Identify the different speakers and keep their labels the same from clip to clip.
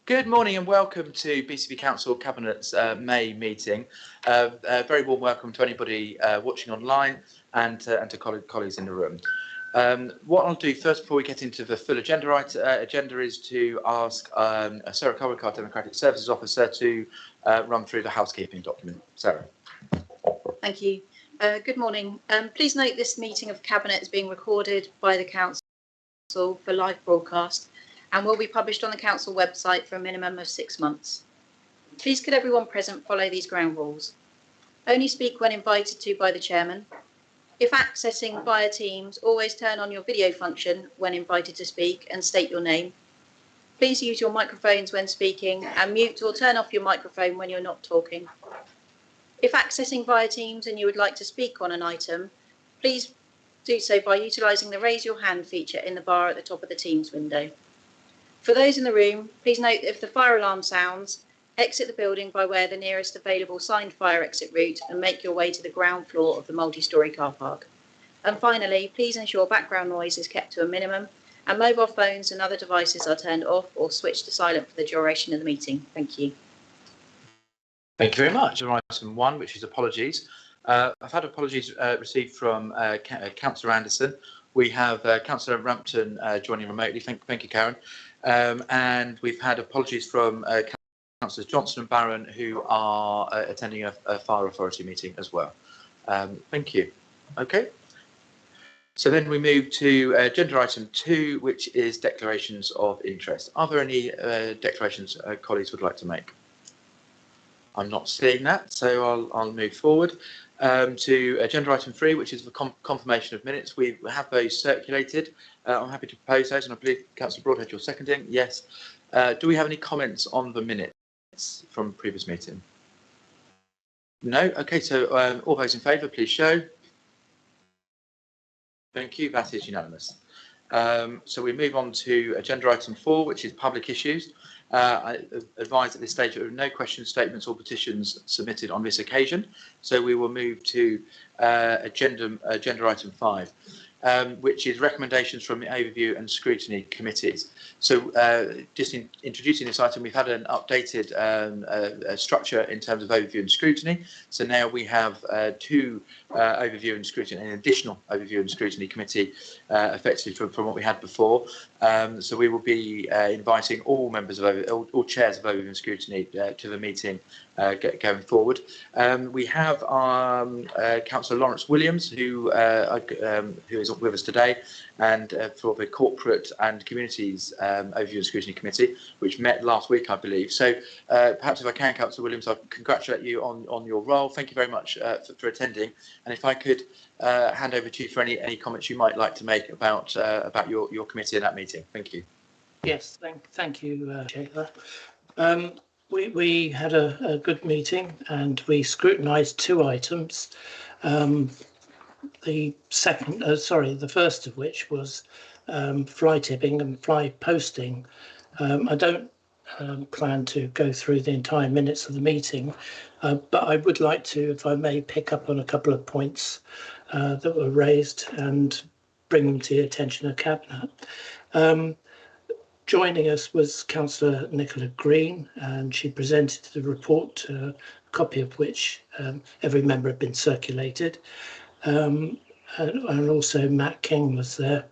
Speaker 1: Good morning and welcome to BCP Council Cabinet's May meeting. A very warm welcome to anybody watching online and to colleagues in the room. What I'll do first before we get into the full agenda is to ask Sarah Cowick, our Democratic Services Officer, to run through the housekeeping document. Sarah.
Speaker 2: Thank you. Good morning. Please note this meeting of Cabinet is being recorded by the Council for live broadcast and will be published on the Council website for a minimum of 6 months. Please could everyone present follow these ground rules. Only speak when invited to by the Chairman. If accessing via Teams, always turn on your video function when invited to speak and state your name. Please use your microphones when speaking and mute or turn off your microphone when you're not talking. If accessing via Teams and you would like to speak on an item, please do so by utilising the raise your hand feature in the bar at the top of the Teams window. For those in the room, please note that if the fire alarm sounds, exit the building by way of the nearest available signed fire exit route and make your way to the ground floor of the multi-storey car park. And finally, please ensure background noise is kept to a minimum and mobile phones and other devices are turned off or switched to silent for the duration of the meeting. Thank you.
Speaker 1: Thank you very much. Item 1, which is apologies. I've had apologies received from Councillor Anderson. We have Councillor Rampton joining remotely. Thank you, Karen. And we've had apologies from Councillors Johnson and Barron, who are attending a fire authority meeting as well. Thank you. Okay. So then we move to agenda item 2, which is declarations of interest. Are there any declarations colleagues would like to make? I'm not seeing that, so I'll move forward to agenda item 3, which is the confirmation of minutes. We have those circulated. I'm happy to propose those, and I believe Councillor Broadhead, you're seconding. Yes. Do we have any comments on the minutes from previous meeting? No. Okay. So all those in favour, please show. Thank you. That is unanimous. So we move on to agenda item 4, which is public issues. I advise at this stage that there are no questions, statements or petitions submitted on this occasion. So we will move to agenda item 5, which is recommendations from the overview and scrutiny committees. So just introducing this item, we've had an updated structure in terms of overview and scrutiny. So now we have 2 overview and scrutiny, an additional overview and scrutiny committee, effectively from what we had before. So we will be inviting all members of all chairs of overview and scrutiny to the meeting going forward. We have Councillor Lawrence Williams, who is with us today, and for the Corporate and Communities Overview and Scrutiny Committee, which met last week, I believe. So perhaps if I can, Councillor Williams, I congratulate you on your role. Thank you very much for attending. And if I could hand over to you for any comments you might like to make about your committee in that meeting. Thank you.
Speaker 3: Yes, thank you, Chair. We had a good meeting and we scrutinised 2 items. The first of which was fly tipping and fly posting. I don't plan to go through the entire minutes of the meeting, but I would like to, if I may, pick up on a couple of points that were raised and bring them to the attention of Cabinet. Joining us was Councillor Nicola Green, and she presented the report, a copy of which every member had been circulated. And also Matt King was there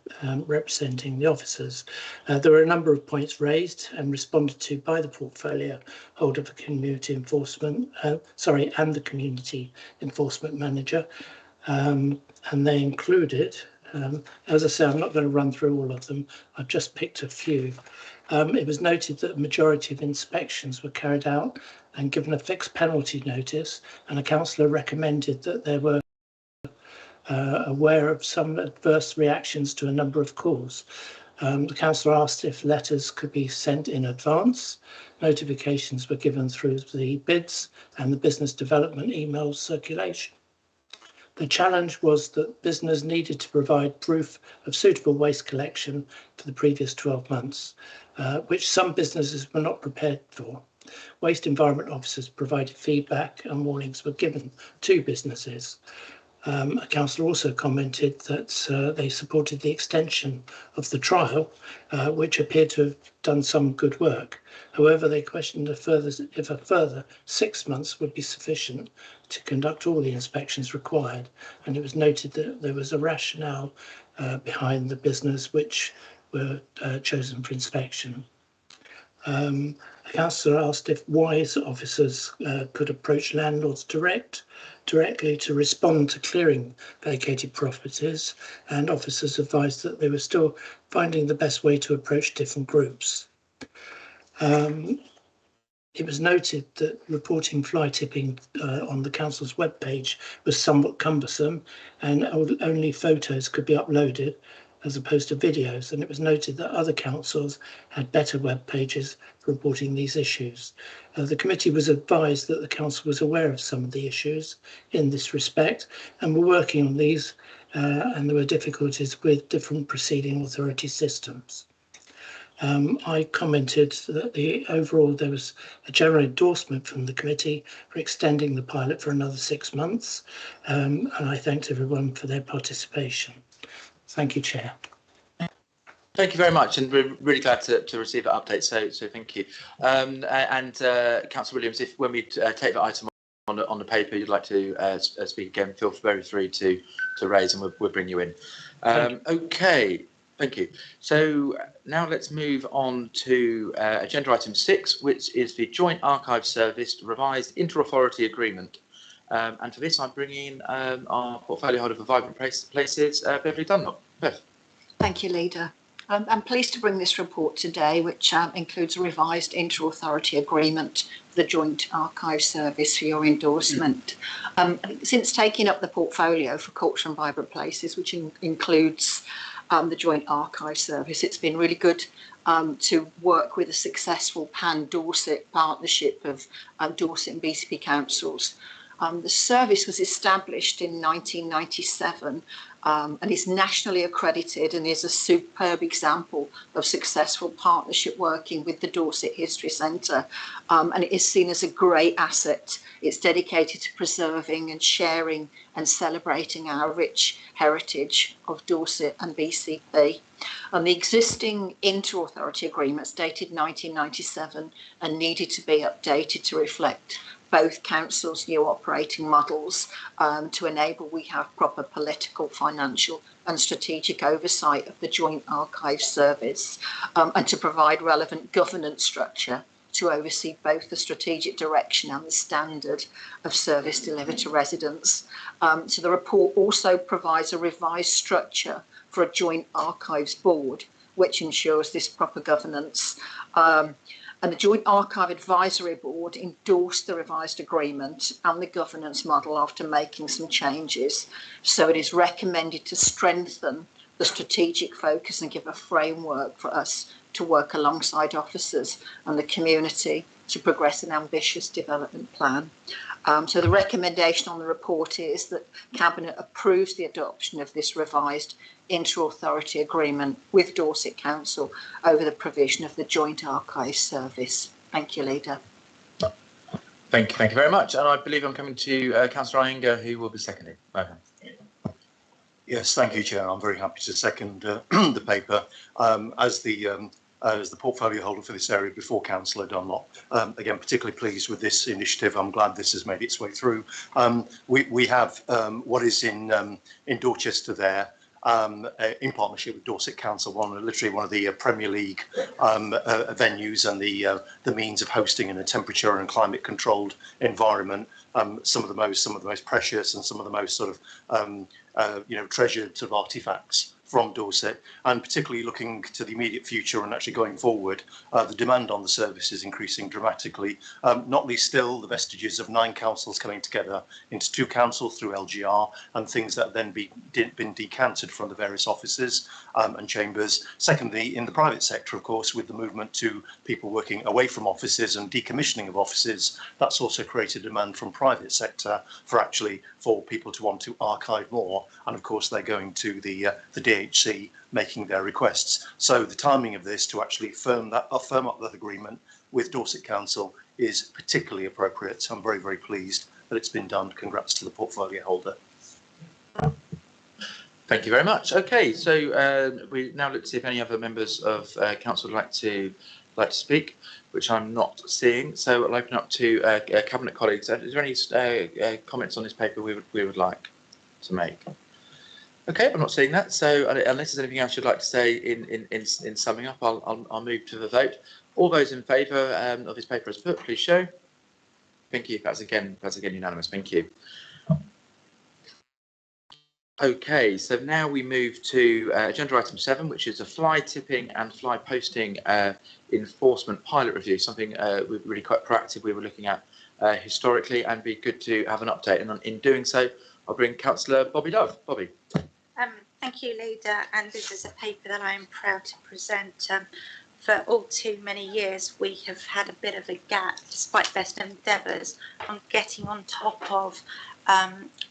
Speaker 3: representing the officers. There were a number of points raised and responded to by the portfolio holder for community enforcement, and the community enforcement manager. And they included, as I say, I'm not going to run through all of them. I've just picked a few. It was noted that the majority of inspections were carried out and given a fixed penalty notice, and a councillor recommended that they were aware of some adverse reactions to a number of calls. The councillor asked if letters could be sent in advance. Notifications were given through the bids and the business development email circulation. The challenge was that business needed to provide proof of suitable waste collection for the previous 12 months, which some businesses were not prepared for. Waste environment officers provided feedback and warnings were given to businesses. A councillor also commented that they supported the extension of the trial, which appeared to have done some good work. However, they questioned if a further 6 months would be sufficient to conduct all the inspections required, and it was noted that there was a rationale behind the business which were chosen for inspection. A councillor asked if wise officers could approach landlords directly to respond to clearing vacated properties, and officers advised that they were still finding the best way to approach different groups. It was noted that reporting fly tipping on the council's webpage was somewhat cumbersome, and only photos could be uploaded as opposed to videos, and it was noted that other councils had better web pages for reporting these issues. The committee was advised that the council was aware of some of the issues in this respect and were working on these, and there were difficulties with different preceding authority systems. I commented that overall there was a general endorsement from the committee for extending the pilot for another 6 months, and I thanked everyone for their participation. Thank you, Chair.
Speaker 1: Thank you very much, and we're really glad to receive that update. So thank you. Councillor Williams, if when we take that item on the paper, you'd like to speak again, feel very free to raise, and we'll bring you in. Okay, thank you. So now let's move on to agenda item 6, which is the Joint Archive Service revised inter-authority agreement. And for this, I'm bringing in our portfolio holder for Vibrant Places, Beverly Dunlop. Bev.
Speaker 4: Thank you, Leader. I'm pleased to bring this report today, which includes a revised inter-authority agreement for the Joint Archive Service for your endorsement. Since taking up the portfolio for Culture and Vibrant Places, which includes the Joint Archive Service, it's been really good to work with a successful pan-Dorset partnership of Dorset and BCP councils. The service was established in 1997 and is nationally accredited and is a superb example of successful partnership working with the Dorset History Centre, and it is seen as a great asset. It's dedicated to preserving and sharing and celebrating our rich heritage of Dorset and BCP. The existing inter-authority agreements dated 1997 and needed to be updated to reflect both councils' new operating models to enable we have proper political, financial and strategic oversight of the Joint Archive Service, and to provide relevant governance structure to oversee both the strategic direction and the standard of service delivered to residents. So the report also provides a revised structure for a Joint Archives Board, which ensures this proper governance. And the Joint Archive Advisory Board endorsed the revised agreement and the governance model after making some changes. So it is recommended to strengthen the strategic focus and give a framework for us to work alongside officers and the community to progress an ambitious development plan. So the recommendation on the report is that Cabinet approves the adoption of this revised inter-authority agreement with Dorset Council over the provision of the Joint Archive Service. Thank you, Leader.
Speaker 1: Thank you very much. And I believe I'm coming to Councillor Iyengar, who will be seconding. Okay.
Speaker 5: Yes, thank you, Chair. I'm very happy to second the paper. As the portfolio holder for this area before Councillor Dunlop, again, particularly pleased with this initiative. I'm glad this has made its way through. We have what is in Dorchester there, in partnership with Dorset Council, literally one of the Premier League venues and the means of hosting in a temperature and climate controlled environment. Some of the most precious and some of the most sort of treasured sort of artifacts from Dorset, and particularly looking to the immediate future and actually going forward, the demand on the service is increasing dramatically, not least still the vestiges of 9 councils coming together into 2 councils through LGR, and things that have then been decanted from the various offices and chambers. Secondly, in the private sector, of course, with the movement to people working away from offices and decommissioning of offices, that's also created demand from private sector for people to want to archive more, and of course they're going to the DHC making their requests. So the timing of this to actually firm up that agreement with Dorset Council is particularly appropriate. So I'm very, very pleased that it's been done. Congrats to the portfolio holder.
Speaker 1: Thank you very much. Okay, so we now look to see if any other members of council would like to speak, which I'm not seeing. So I'll open up to cabinet colleagues. Is there any comments on this paper we would like to make? Okay, I'm not seeing that. So unless there's anything else you'd like to say in summing up, I'll move to the vote. All those in favour of this paper as put, please show. Thank you. That's again unanimous. Thank you. Okay, so now we move to agenda item 7, which is a fly tipping and fly posting enforcement pilot review, something we're really quite proactive we were looking at historically, and be good to have an update. And in doing so, I'll bring Councillor Bobby Dove. Bobby.
Speaker 6: Thank you, Leader, and this is a paper that I am proud to present. For all too many years, we have had a bit of a gap, despite best endeavours, on getting on top of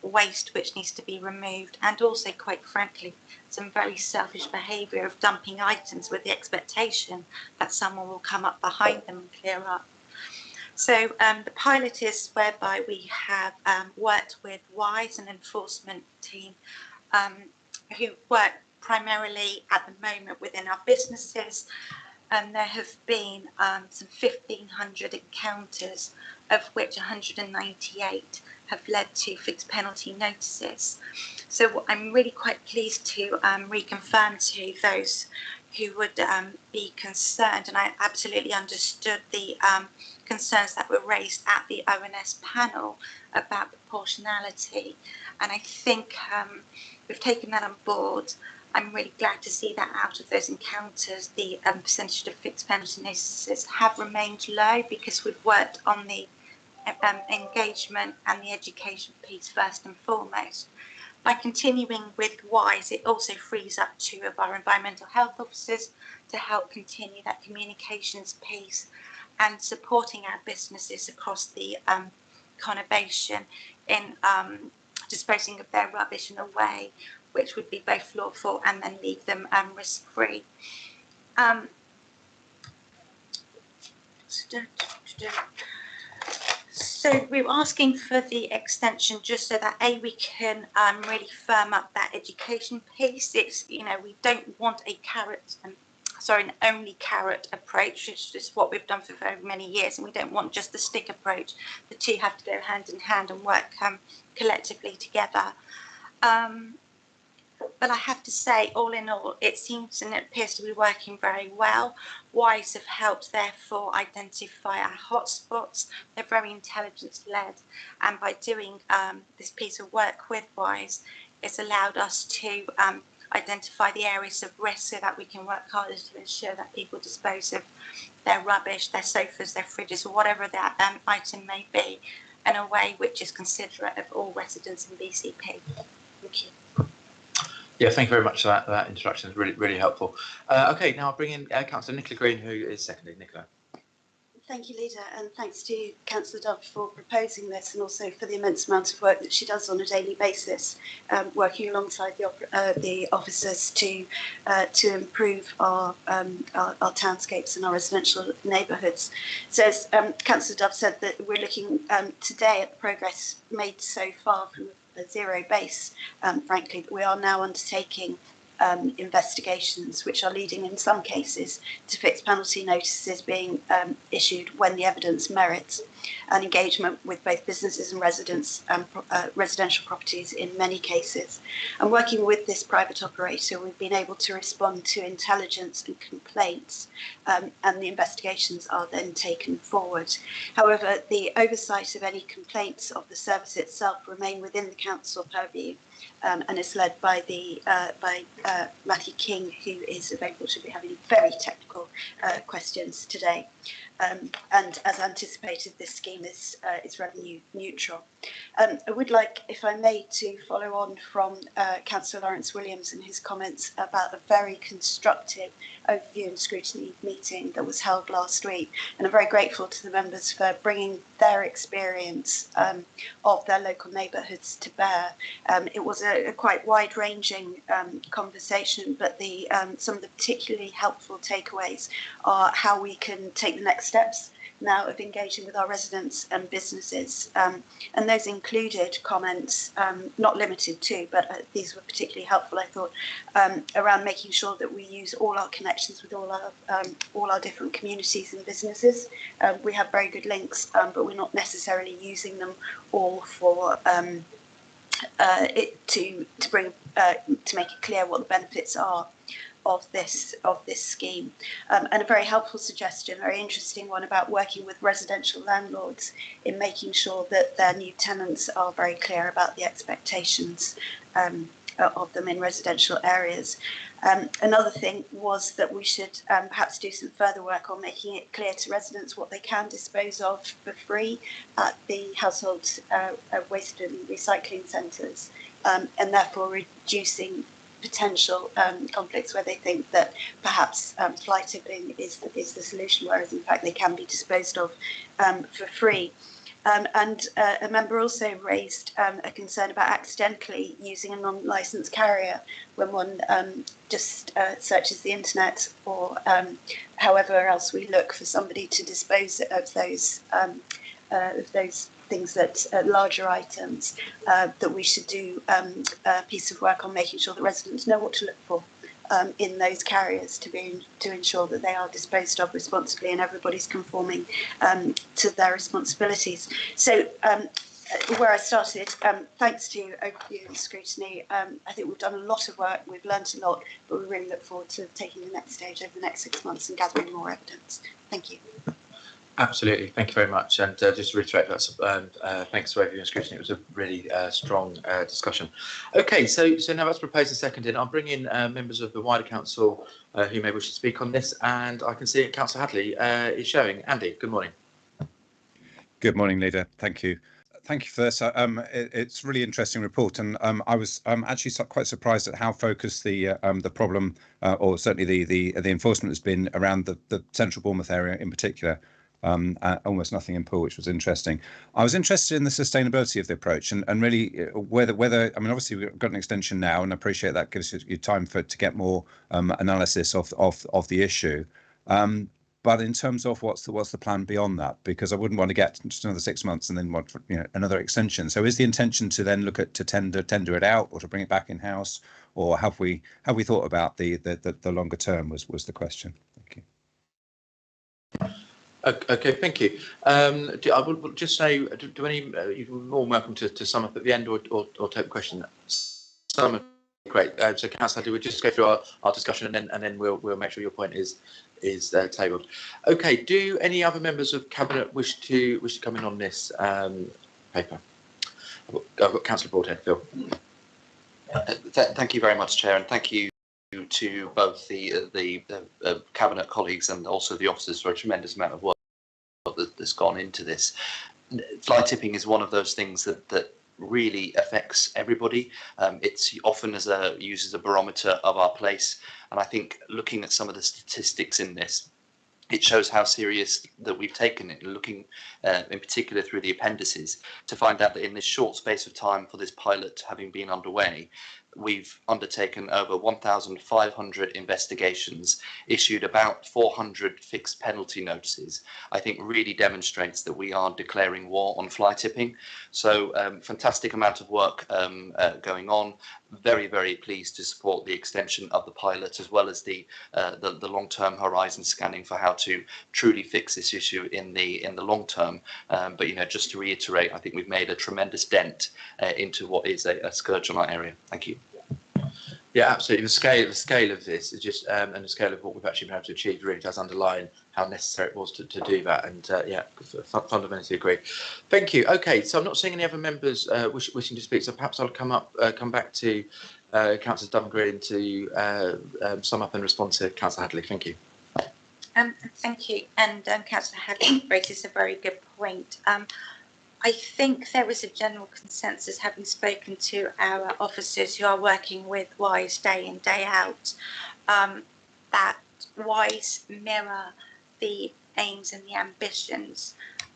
Speaker 6: waste which needs to be removed, and also, quite frankly, some very selfish behaviour of dumping items with the expectation that someone will come up behind them and clear up. So the pilot is whereby we have worked with WISE, an enforcement team, who work primarily at the moment within our businesses. And there have been some 1,500 encounters, of which 198 have led to fixed penalty notices. So I'm really quite pleased to reconfirm to those who would be concerned, and I absolutely understood the concerns that were raised at the ONS panel about proportionality. And I think we've taken that on board. I'm really glad to see that out of those encounters, the percentage of fixed penalty notices have remained low, because we've worked on the engagement and the education piece first and foremost. By continuing with WISE, it also frees up 2 of our environmental health officers to help continue that communications piece and supporting our businesses across the conurbation in disposing of their rubbish in a way which would be both lawful and then leave them risk-free. So we're asking for the extension just so that we can really firm up that education piece. It's, you know, we don't want a an only carrot approach, which is what we've done for very many years, and we don't want just the stick approach. The 2 have to go hand in hand and work collectively together. But I have to say, all in all, it seems and it appears to be working very well. WISE have helped, therefore, identify our hotspots. They're very intelligence-led, and by doing this piece of work with WISE, it's allowed us to identify the areas of risk so that we can work harder to ensure that people dispose of their rubbish, their sofas, their fridges, or whatever that item may be, in a way which is considerate of all residents in BCP. Thank you.
Speaker 1: Yeah, thank you very much for that introduction. It's really helpful. Okay, now I'll bring in Councillor Nicola Green, who is seconding. Nicola.
Speaker 7: Thank you, Leader, and thanks to Councillor Dove for proposing this, and also for the immense amount of work that she does on a daily basis, working alongside the officers to improve our townscapes and our residential neighbourhoods. So as Councillor Dove said, that we're looking today at the progress made so far from a zero base, frankly, that we are now undertaking investigations which are leading in some cases to fixed penalty notices being issued when the evidence merits an engagement with both businesses and residents and residential properties in many cases. And working with this private operator, we've been able to respond to intelligence and complaints, and the investigations are then taken forward. However, the oversight of any complaints of the service itself remain within the council purview, and is led by Matthew King, who is available to be having very technical questions today. And as anticipated, this scheme is revenue neutral. I would like, if I may, to follow on from Councillor Lawrence Williams and his comments about a very constructive overview and scrutiny meeting that was held last week. And I'm very grateful to the members for bringing their experience of their local neighbourhoods to bear. It was a quite wide-ranging conversation, but some of the particularly helpful takeaways are how we can take the next steps now of engaging with our residents and businesses. And those included comments, not limited to, but these were particularly helpful, I thought, around making sure that we use all our connections with all our different communities and businesses. We have very good links, but we're not necessarily using them all for to make it clear what the benefits are of this scheme. And a very helpful suggestion, very interesting one, about working with residential landlords in making sure that their new tenants are very clear about the expectations of them in residential areas. Another thing was that we should perhaps do some further work on making it clear to residents what they can dispose of for free at the household waste and recycling centres, and therefore reducing potential conflicts where they think that perhaps fly tipping is the solution, whereas in fact they can be disposed of for free. And a member also raised a concern about accidentally using a non-licensed carrier when one just searches the internet or however else we look for somebody to dispose of those things that larger items, that we should do a piece of work on making sure that residents know what to look for in those carriers to ensure that they are disposed of responsibly and everybody's conforming to their responsibilities. So where I started, thanks to overview and scrutiny, I think we've done a lot of work, we've learnt a lot, but we really look forward to taking the next stage over the next 6 months and gathering more evidence. Thank you.
Speaker 1: Absolutely, thank you very much. And just to reiterate, that's thanks to overview and scrutiny. It was a really strong discussion. Okay, so now that's proposed and seconded. I'll bring in members of the wider council who may wish to speak on this, and I can see Councillor Hadley is showing. Andy, good morning.
Speaker 8: Good morning, Leader. Thank you. Thank you for this. It's a really interesting report, and I was actually quite surprised at how focused the problem, or certainly the enforcement, has been around the central Bournemouth area in particular. Almost nothing in Poole, which was interesting. I was interested in the sustainability of the approach, and really whether I mean, obviously we've got an extension now, and I appreciate that gives you time to get more analysis of the issue. But in terms of what's the plan beyond that, because I wouldn't want to get just another 6 months and then want another extension. So is the intention to then look at to tender it out, or to bring it back in house, or have we thought about the longer term? Was the question. Thank you.
Speaker 1: Okay, thank you. I would just say, do any you're more welcome to sum up at the end, or take a question. Sum up, great. So Councillor Hadley, we'll just go through our discussion, and then we'll make sure your point is tabled. Okay. Do any other members of Cabinet wish to come in on this paper? I've got Councillor Broadhead, Phil.
Speaker 9: Thank you very much, Chair, and thank you to both the Cabinet colleagues and also the officers for a tremendous amount of work that's gone into this. Fly tipping is one of those things that really affects everybody. It's often used as a barometer of our place, and I think looking at some of the statistics in this, it shows how serious that we've taken it, looking in particular through the appendices, to find out that in this short space of time for this pilot having been underway, we've undertaken over 1,500 investigations, issued about 400 fixed penalty notices. I think really demonstrates that we are declaring war on fly tipping. So fantastic amount of work going on. Very, very pleased to support the extension of the pilot, as well as the long-term horizon scanning for how to truly fix this issue in the long term. But just to reiterate, I think we've made a tremendous dent into what is a scourge on our area. Thank you.
Speaker 1: Yeah, absolutely. The scale of this is just, and the scale of what we've actually been able to achieve really does underline how necessary it was to do that. And yeah, fundamentally agree. Thank you. Okay, so I'm not seeing any other members wishing to speak. So perhaps I'll come back to Councillor Dunn-Green to sum up and respond to Councillor Hadley. Thank you.
Speaker 6: Thank you. And Councillor Hadley raises a very good point. I think there is a general consensus, having spoken to our officers who are working with WISE day in, day out, that WISE mirror the aims and the ambitions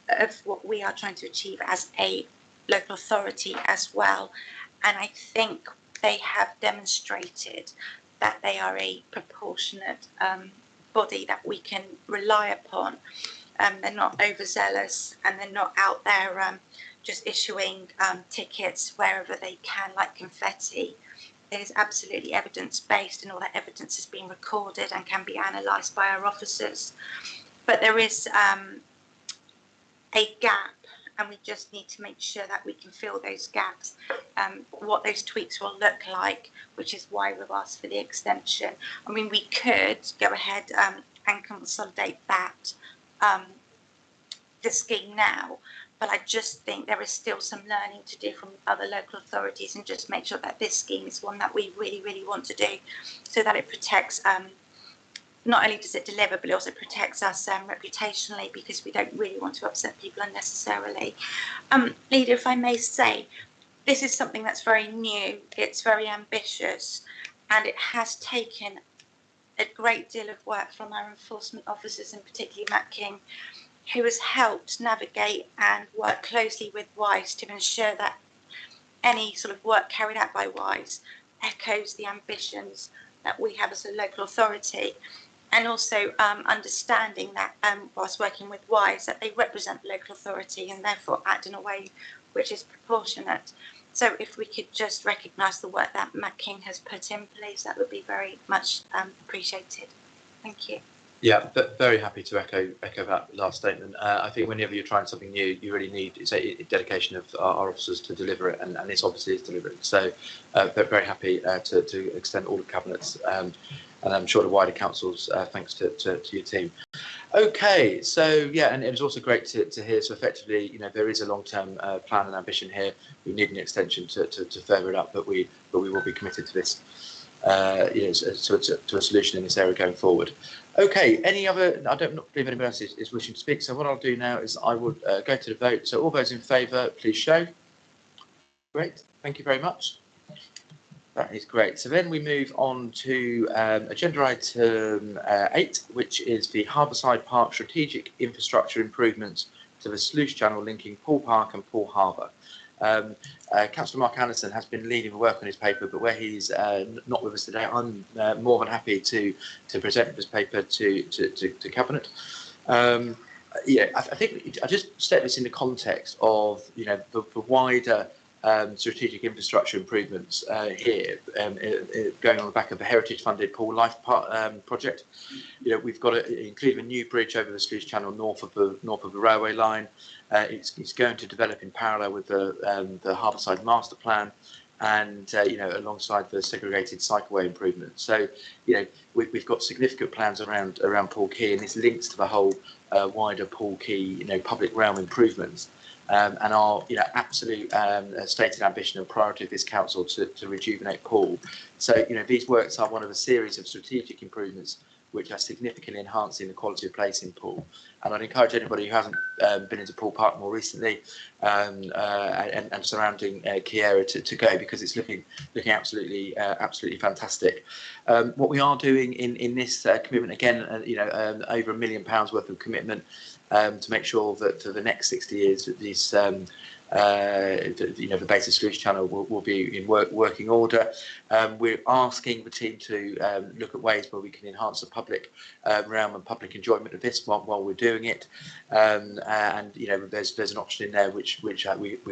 Speaker 6: of what we are trying to achieve as a local authority as well. And I think they have demonstrated that they are a proportionate body that we can rely upon. They're not overzealous, and they're not out there just issuing tickets wherever they can, like confetti. It is absolutely evidence-based, and all that evidence has been recorded and can be analysed by our officers. But there is a gap, and we just need to make sure that we can fill those gaps. What those tweaks will look like, which is why we've asked for the extension. I mean, we could go ahead and consolidate that the scheme now, but I just think there is still some learning to do from other local authorities, and just make sure that this scheme is one that we really want to do, so that it protects, not only does it deliver, but it also protects us reputationally, because we don't really want to upset people unnecessarily. Leader, if I may say, this is something that's very new, it's very ambitious, and it has taken a great deal of work from our enforcement officers, and particularly Matt King, who has helped navigate and work closely with WISE to ensure that any sort of work carried out by WISE echoes the ambitions that we have as a local authority, and also understanding that whilst working with WISE, that they represent the local authority and therefore act in a way which is proportionate. So if we could just recognise the work that Matt King has put in place, that would be very much appreciated. Thank you.
Speaker 1: Yeah, but very happy to echo that last statement. I think whenever you're trying something new, you really need a dedication of our officers to deliver it, and this obviously is delivering. So, very happy to extend all the cabinets, and I'm sure the wider councils, thanks to your team. Okay, so yeah, and it was also great to hear. So effectively, there is a long-term plan and ambition here. We need an extension to further it up, but we will be committed to this. To a solution in this area going forward. Okay, any other? I don't believe anybody else is wishing to speak. So what I'll do now is I would go to the vote. So all those in favour, please show. Great, thank you very much. That is great. So then we move on to agenda item 8, which is the Harbourside Park strategic infrastructure improvements to the sluice channel linking Poole Park and Poole Harbour. Councillor Mark Anderson has been leading the work on his paper, but where he's not with us today, I'm more than happy to present this paper to Cabinet. I think I just set this in the context of the wider strategic infrastructure improvements here, going on the back of the heritage-funded Poole Life project. We've got including a new bridge over the sluice channel north of the railway line. It's going to develop in parallel with the Harbourside Master Plan, and alongside the segregated cycleway improvements. So we've got significant plans around Poole Quay, and this links to the whole wider Poole Quay public realm improvements. And our absolute stated ambition and priority of this council to rejuvenate Poole. So these works are one of a series of strategic improvements which are significantly enhancing the quality of place in Poole. And I'd encourage anybody who hasn't been into Poole Park more recently and surrounding Quay area to go, because it's looking absolutely fantastic. What we are doing in this commitment, again, over £1 million worth of commitment to make sure that for the next 60 years that these the basic sluice channel will be in working order. We're asking the team to look at ways where we can enhance the public realm and public enjoyment of this while we're doing it. And there's an option in there which we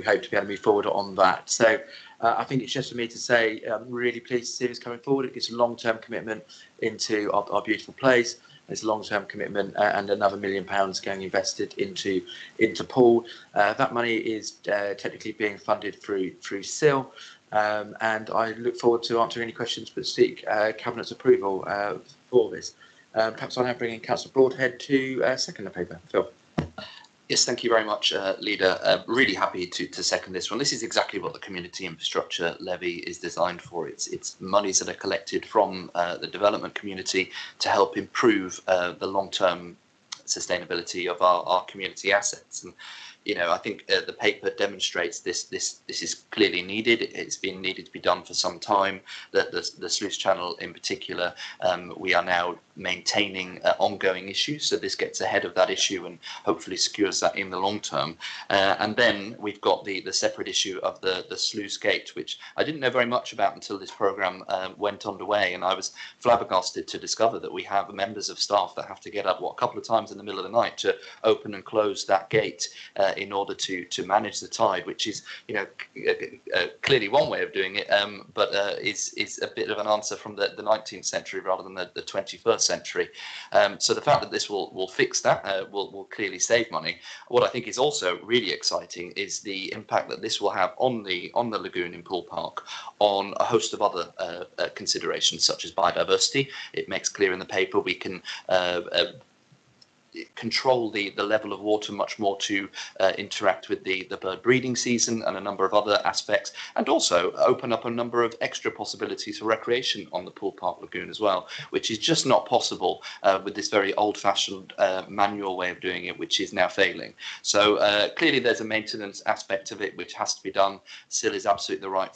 Speaker 1: hope to be able to move forward on that. So I think it's just for me to say I'm really pleased to see this coming forward. It's a long-term commitment into our beautiful place. It's a long-term commitment, and another £1 million going invested into Poole. That money is technically being funded through SIL, and I look forward to answering any questions but seek Cabinet's approval for this. Perhaps I'll now bring in Councillor Broadhead to second the paper. Phil.
Speaker 9: Yes, thank you very much, Leader. Really happy to second this one. This is exactly what the Community Infrastructure Levy is designed for. It's monies that are collected from the development community to help improve the long-term sustainability of our community assets. And I think the paper demonstrates this is clearly needed. It's been needed to be done for some time. The sluice channel in particular, we are now maintaining ongoing issues, so this gets ahead of that issue and hopefully secures that in the long term. And then we've got the separate issue of the sluice gate, which I didn't know very much about until this programme went underway, and I was flabbergasted to discover that we have members of staff that have to get up a couple of times in the middle of the night to open and close that gate in order to manage the tide, which is clearly one way of doing it, but is a bit of an answer from the 19th century rather than the 21st century. So the fact that this will fix that will clearly save money. What I think is also really exciting is the impact that this will have on the lagoon in Poole Park on a host of other considerations, such as biodiversity. It makes clear in the paper we can control the level of water much more to interact with the bird breeding season and a number of other aspects, and also open up a number of extra possibilities for recreation on the Poole Park Lagoon as well, which is just not possible with this very old-fashioned manual way of doing it, which is now failing. So clearly there's a maintenance aspect of it which has to be done. SIL is absolutely the right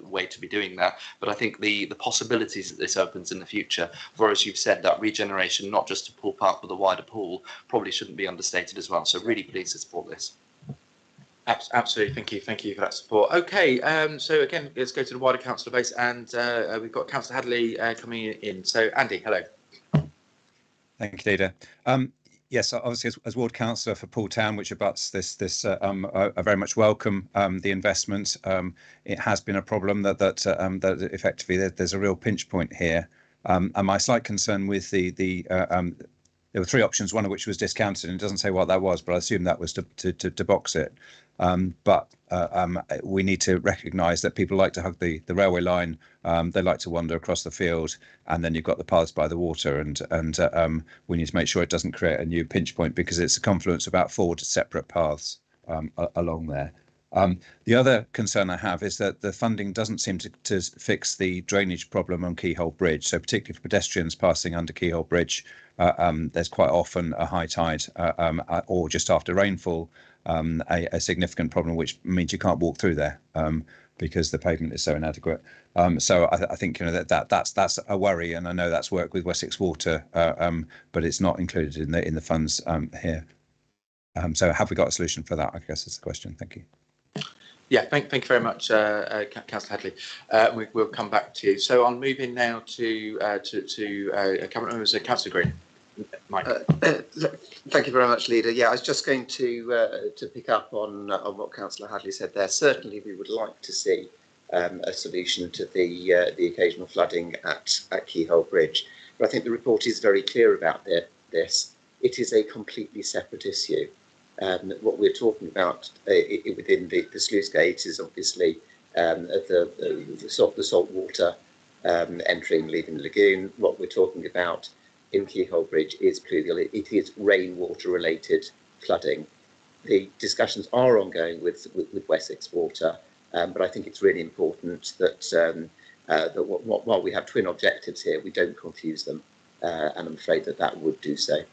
Speaker 9: way to be doing that, but I think the possibilities that this opens in the future for, as you've said, that regeneration, not just to Poole Park but the wider pool, probably shouldn't be understated as well. So really pleased to support this.
Speaker 1: Absolutely, thank you for that support. Okay, so again, let's go to the wider councillor base, and we've got Councillor Hadley coming in. So Andy, hello.
Speaker 8: Thank you, Leader. Yes, obviously as ward councillor for Poole Town, which abuts this, I very much welcome the investment. It has been a problem that effectively there's a real pinch point here. And my slight concern with there were three options, one of which was discounted, and it doesn't say what that was, but I assume that was to box it. But we need to recognise that people like to hug the railway line. They like to wander across the field, and then you've got the paths by the water, and we need to make sure it doesn't create a new pinch point, because it's a confluence of about 4 separate paths along there. The other concern I have is that the funding doesn't seem to fix the drainage problem on Keyhole Bridge. So particularly for pedestrians passing under Keyhole Bridge, there's quite often a high tide or just after rainfall, a significant problem, which means you can't walk through there because the pavement is so inadequate. So I think that's a worry, and I know that's work with Wessex Water, but it's not included in the funds here. So have we got a solution for that, I guess is the question. Thank you.
Speaker 1: Yeah, thank you very much, Councillor Hadley. We'll come back to you. So I'm moving now to Cabinet members. Councillor Green. Mike.
Speaker 10: Thank you very much, Leader. Yeah, I was just going to pick up on what Councillor Hadley said there. Certainly, we would like to see a solution to the occasional flooding at Keyhole Bridge. But I think the report is very clear about this. It is a completely separate issue. What we're talking about within the sluice gate is obviously the salt water entering, leaving the lagoon. What we're talking about in Keyhole Bridge is clearly it is rainwater related flooding. The discussions are ongoing with Wessex Water, but I think it's really important that while we have twin objectives here, we don't confuse them, and I'm afraid that would do so.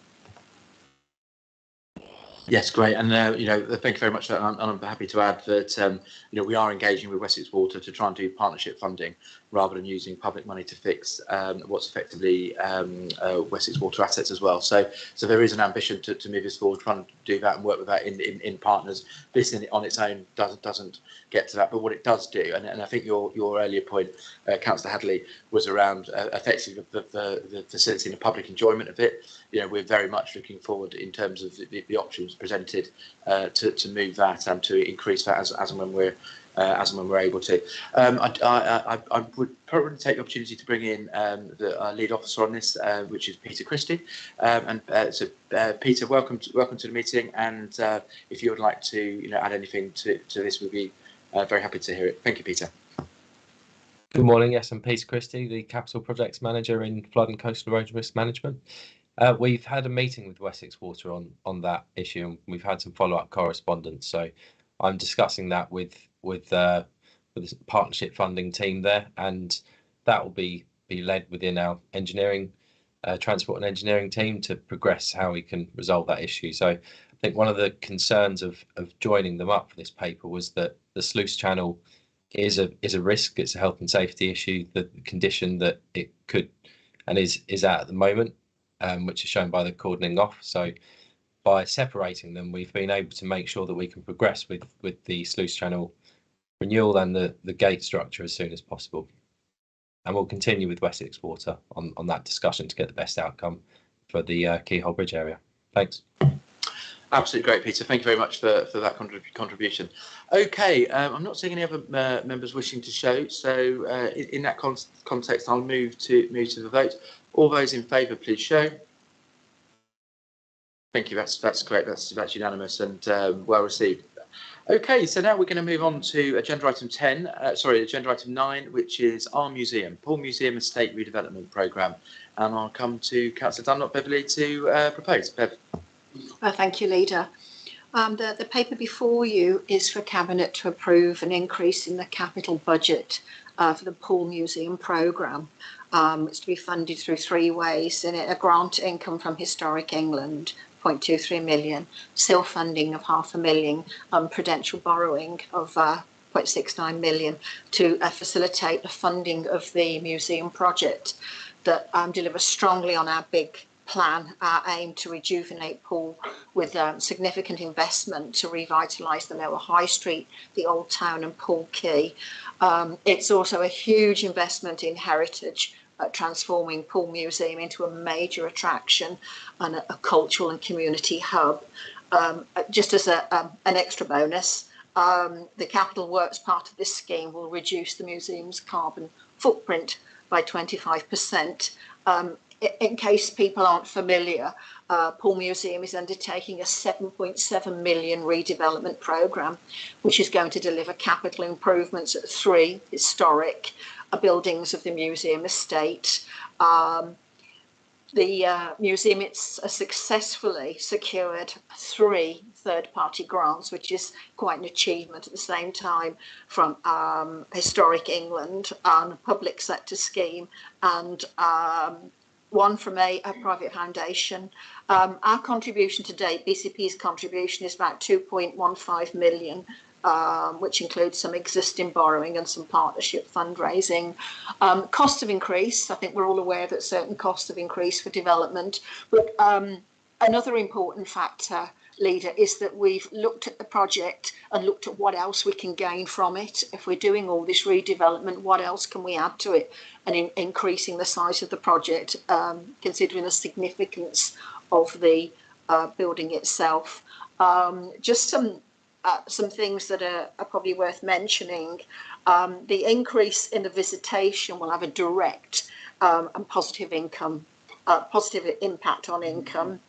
Speaker 1: Yes, great, and thank you very much for that. And I'm happy to add that we are engaging with Wessex Water to try and do partnership funding rather than using public money to fix what's effectively Wessex Water assets as well. So there is an ambition to move this forward, trying to do that and work with that in partners. This on its own doesn't get to that, but what it does do, and I think your earlier point, Councillor Hadley, was around effectively the facility and the public enjoyment of it. We're very much looking forward in terms of the options presented to move that and to increase that as and when we're able to. I would probably take the opportunity to bring in the lead officer on this, which is Peter Christie. Peter, welcome to the meeting, and if you would like to add anything to this, we'd be very happy to hear it. Thank you, Peter.
Speaker 11: Good morning. Yes, I'm Peter Christie, the Capital Projects Manager in Flood and Coastal Erosion Risk Management. We've had a meeting with Wessex Water on that issue, and we've had some follow-up correspondence. So I'm discussing that with the partnership funding team there, and that will be led within our engineering, transport and engineering team to progress how we can resolve that issue. So think one of the concerns of joining them up for this paper was that the sluice channel is a risk. It's a health and safety issue. The condition that it could and is at the moment, which is shown by the cordoning off. So by separating them, we've been able to make sure that we can progress with the sluice channel renewal and the gate structure as soon as possible. And we'll continue with Wessex Water on that discussion to get the best outcome for the Keyhole Bridge area. Thanks.
Speaker 1: Absolutely great, Peter. Thank you very much for that contribution. Okay, I'm not seeing any other members wishing to show. So in that context, I'll move to the vote. All those in favour, please show. Thank you. That's great. That's unanimous and well received. Okay, so now we're going to move on to agenda item 9, which is our museum, Poole Museum Estate Redevelopment Programme. And I'll come to Councillor Dunlop Beverley to propose. Bev.
Speaker 4: Thank you, Leader. The paper before you is for Cabinet to approve an increase in the capital budget for the Poole Museum programme. It's to be funded through 3 ways: in it, a grant income from Historic England, 0.23 million, SIL funding of £500,000, prudential borrowing of 0.69 million to facilitate the funding of the museum project that delivers strongly on our big plan, our aim to rejuvenate Poole with significant investment to revitalise the Lower High Street, the Old Town and Poole Quay. It's also a huge investment in heritage, transforming Poole Museum into a major attraction and a cultural and community hub. Just as an extra bonus, the capital works part of this scheme will reduce the museum's carbon footprint by 25%. In case people aren't familiar, Poole Museum is undertaking a 7.7 million redevelopment programme, which is going to deliver capital improvements at 3 historic buildings of the museum estate. The museum successfully secured 3 third-party grants, which is quite an achievement at the same time, from Historic England on a public sector scheme and one from a private foundation. Our contribution to date, BCP's contribution, is about 2.15 million, which includes some existing borrowing and some partnership fundraising. Costs have increased. I think we're all aware that certain costs have increased for development. But another important factor, Leader, is that we've looked at the project and looked at what else we can gain from it. If we're doing all this redevelopment, what else can we add to it? And increasing the size of the project, considering the significance of the building itself. Just some things that are probably worth mentioning. The increase in the visitation will have a direct and positive impact on income.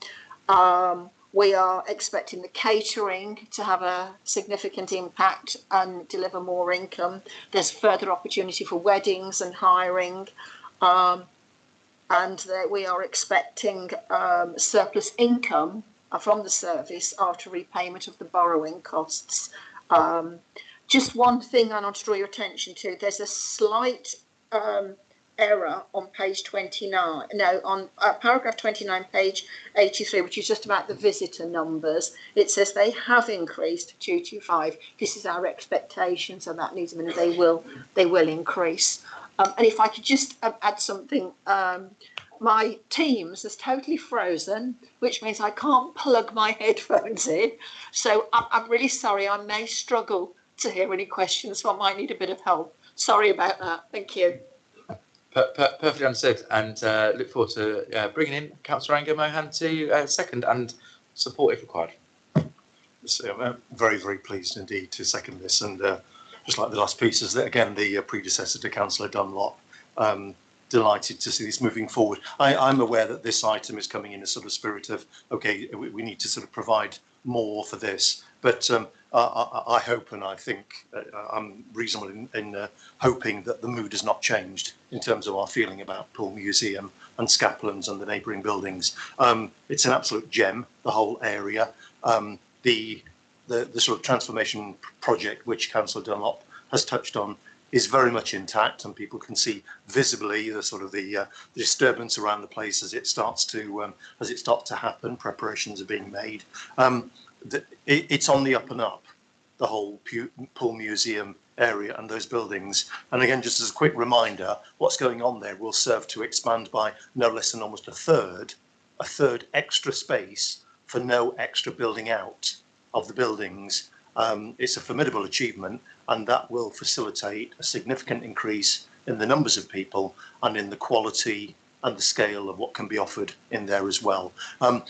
Speaker 4: We are expecting the catering to have a significant impact and deliver more income. There's further opportunity for weddings and hiring. And we are expecting surplus income from the service after repayment of the borrowing costs. Just one thing I want to draw your attention to. There's a slight error on page 29, on paragraph 29, page 83, which is just about the visitor numbers. It says they have increased to 225. This is our expectation, so that needs, they will increase. And if I could just add something, my Teams is totally frozen, which means I can't plug my headphones in. So I'm really sorry, I may struggle to hear any questions, so I might need a bit of help. Sorry about that. Thank you.
Speaker 1: Perfectly understood, and look forward to bringing in Councillor Angela Mohan to second and support if required.
Speaker 5: So I'm very, very pleased indeed to second this, and just like the last pieces, that again, the predecessor to Councillor Dunlop, delighted to see this moving forward. I'm aware that this item is coming in a sort of spirit of, okay, we need to sort of provide more for this, but I hope, and I think I'm reasonable in hoping that the mood has not changed in terms of our feeling about Poole Museum and Scaplands and the neighbouring buildings. It's an absolute gem, the whole area. The sort of transformation project which Councillor Dunlop has touched on is very much intact, and people can see visibly the sort of the disturbance around the place as it starts to happen. Preparations are being made. It's on the up and up, the whole Poole Museum area and those buildings. And again, just as a quick reminder, what's going on there will serve to expand by no less than almost a third extra space for no extra building out of the buildings. It's a formidable achievement, and that will facilitate a significant increase in the numbers of people and in the quality and the scale of what can be offered in there as well.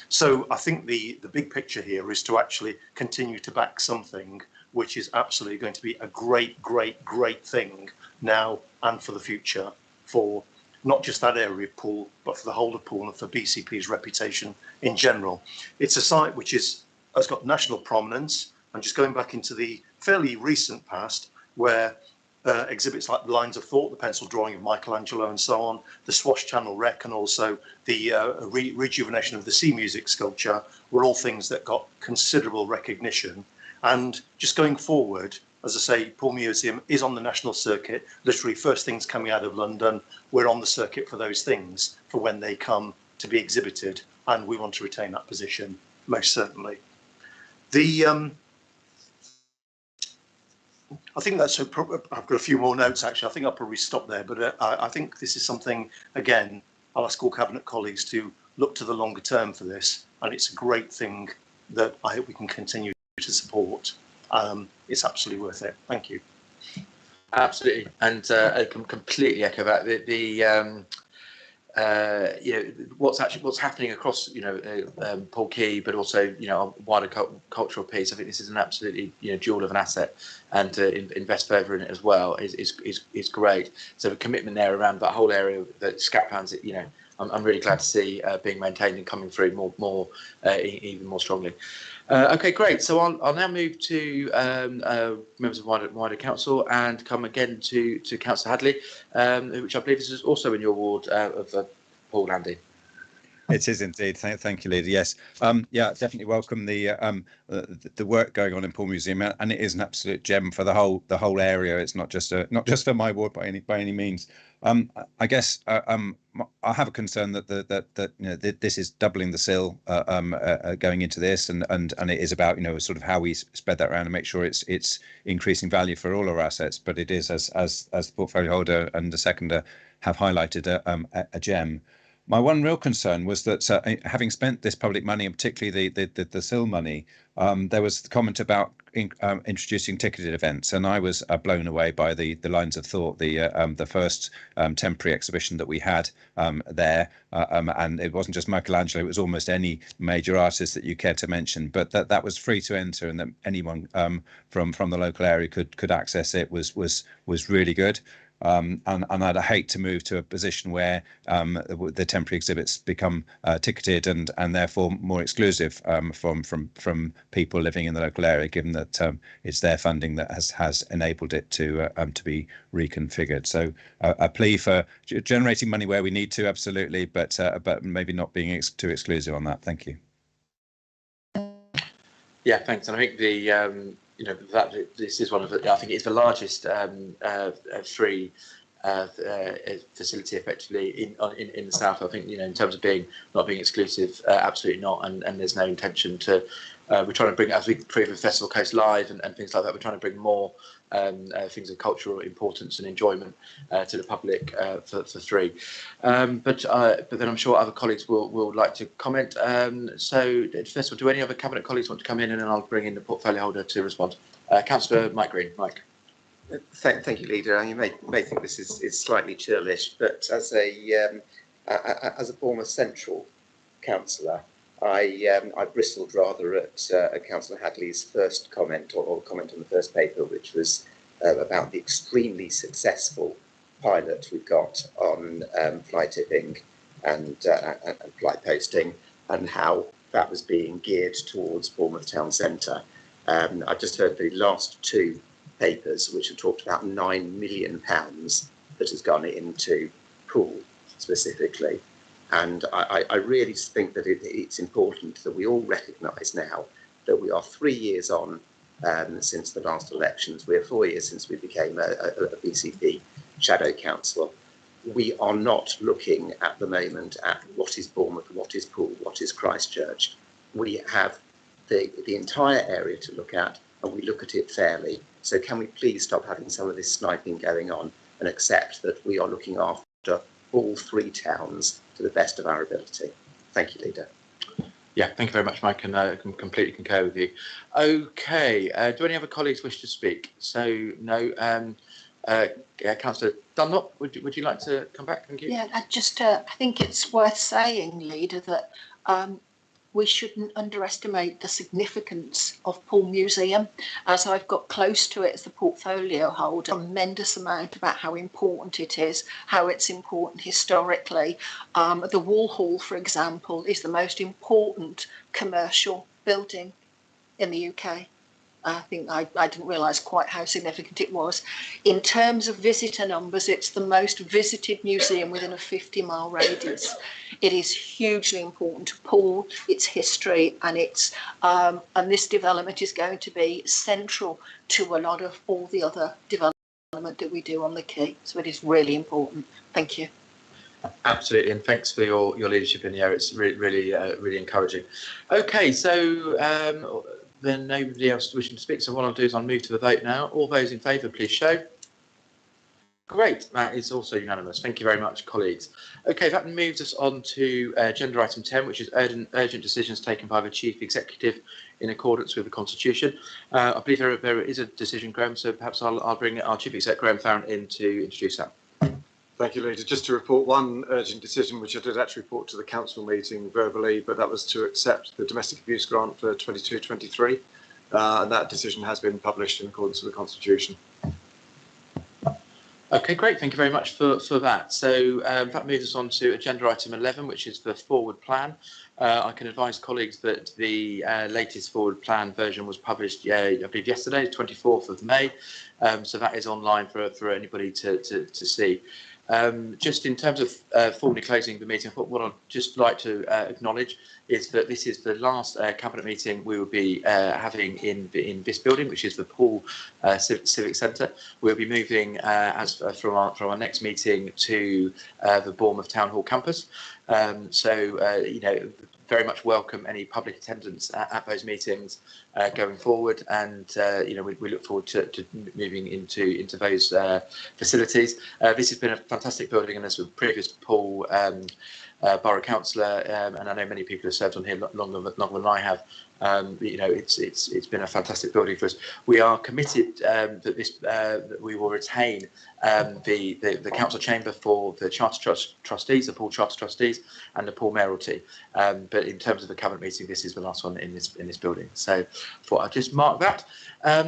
Speaker 5: So I think the big picture here is to actually continue to back something which is absolutely going to be a great thing now and for the future, for not just that area of Poole, but for the whole of Poole and for BCP's reputation in general. It's a site which has got national prominence, and just going back into the fairly recent past, where exhibits like the Lines of Thought, the pencil drawing of Michelangelo and so on, the Swash Channel Wreck, and also the rejuvenation of the sea music sculpture were all things that got considerable recognition. And just going forward, as I say, Poole Museum is on the national circuit, literally first things coming out of London. We're on the circuit for those things for when they come to be exhibited, and we want to retain that position, most certainly. I think that's I've got a few more notes actually. I think I'll probably stop there, but I think this is something, again, I'll ask all Cabinet colleagues to look to the longer term for this, and it's a great thing that I hope we can continue to support. It's absolutely worth it. Thank you.
Speaker 1: Absolutely, and I can completely echo that. What's happening across Poole Quay, but also a wider cultural piece. I think this is an absolutely jewel of an asset, and to invest further in it as well is great. So the commitment there around that whole area, that SCAP plans, I'm really glad to see being maintained and coming through even more strongly. Okay, great. So I'll now move to members of wider council and come again to Councillor Hadley, which I believe is also in your ward of Poole, Andy.
Speaker 8: It is indeed. Thank you, Leader. Yes, definitely welcome the work going on in Poole Museum, and it is an absolute gem for the whole area. It's not just for my ward by any means. I guess I have a concern that this is doubling the SIL going into this, and it is about sort of how we spread that around and make sure it's increasing value for all our assets. But it is, as the portfolio holder and the seconder have highlighted, a gem. My one real concern was that having spent this public money, and particularly the SIL money, there was the comment about introducing ticketed events, and I was blown away by the Lines of Thought, the first temporary exhibition that we had there, and it wasn't just Michelangelo; it was almost any major artist that you care to mention. But that was free to enter, and that anyone from the local area could access it was really good. And I'd hate to move to a position where the temporary exhibits become ticketed and therefore more exclusive from people living in the local area, given that it's their funding that has enabled it to be reconfigured. So a plea for generating money where we need to, absolutely, but maybe not being too exclusive on that. Thank you.
Speaker 1: Yeah, thanks. And I think that this is one of I think it's the largest free facility effectively in the south. I think in terms of not being exclusive, absolutely not. And there's no intention to. We're trying to bring, as we prove with Festival Coast Live and things like that, we're trying to bring more things of cultural importance and enjoyment to the public for free. But then I'm sure other colleagues will like to comment. So first of all, do any other Cabinet colleagues want to come in, and then I'll bring in the portfolio holder to respond. Councillor Mike Green. Mike.
Speaker 10: Thank you, Leader. You may think this is slightly churlish, but as a former Central councillor, I bristled rather at Councillor Hadley's first comment or comment on the first paper, which was about the extremely successful pilot we've got on fly tipping and flight posting, and how that was being geared towards Bournemouth Town Centre. I just heard the last two papers, which have talked about £9 million that has gone into Poole specifically. And I really think that it's important that we all recognise now that we are 3 years on since the last elections. We're 4 years since we became a BCP shadow council. We are not looking at the moment at what is Bournemouth, what is Poole, what is Christchurch. We have the entire area to look at, and we look at it fairly. So can we please stop having some of this sniping going on and accept that we are looking after all 3 towns to the best of our ability? Thank you, Leader.
Speaker 1: Yeah, thank you very much, Mike, and I can completely concur with you. Okay, do any other colleagues wish to speak? So, no. Councillor Dunlop, would you like to come back? Thank you.
Speaker 4: Yeah, I think it's worth saying, Leader, that we shouldn't underestimate the significance of Poole Museum. As I've got close to it as the portfolio holder, a tremendous amount about how important it is, how it's important historically. The Wall Hall, for example, is the most important commercial building in the UK. I think I didn't realise quite how significant it was. In terms of visitor numbers, it's the most visited museum within a 50-mile radius. It is hugely important to Poole, its history, and and this development is going to be central to a lot of all the other development that we do on the quay. So it is really important. Thank you.
Speaker 1: Absolutely, and thanks for your leadership in the area. It's really encouraging. Okay, so then nobody else wishing to speak. So what I'll do is I'll move to the vote now. All those in favour, please show. Great, that is also unanimous. Thank you very much, colleagues. Okay, that moves us on to agenda item 10, which is urgent decisions taken by the Chief Executive in accordance with the Constitution. I believe there is a decision, Graham, so perhaps I'll bring our Chief Exec, Graham Farron, in to introduce that.
Speaker 12: Thank you, Leader. Just to report one urgent decision, which I did actually report to the council meeting verbally, but that was to accept the domestic abuse grant for 22-23, and that decision has been published in accordance with the Constitution.
Speaker 1: Okay, great. Thank you very much for that. So that moves us on to agenda item 11, which is the forward plan. I can advise colleagues that the latest forward plan version was published, I believe, yesterday, 24th of May. So that is online for anybody to see. Just in terms of formally closing the meeting, what I'd just like to acknowledge is that this is the last Cabinet meeting we will be having in this building, which is the Poole Civic Centre. We'll be moving from our next meeting to the Bournemouth Town Hall campus. Very much welcome any public attendance at those meetings going forward, and we look forward to moving into those facilities. This has been a fantastic building, and as a previous Poole Borough Councillor, and I know many people have served on here longer than I have. It's been a fantastic building for us. We are committed that we will retain the council chamber for the Charter Trustees, the Poole Charter Trustees, and the Poole Mayoralty. But in terms of the Cabinet meeting, this is the last one in this building. So I thought I'd just mark that.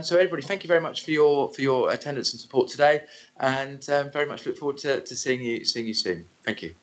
Speaker 1: So everybody, thank you very much for your attendance and support today, and very much look forward to seeing you soon. Thank you.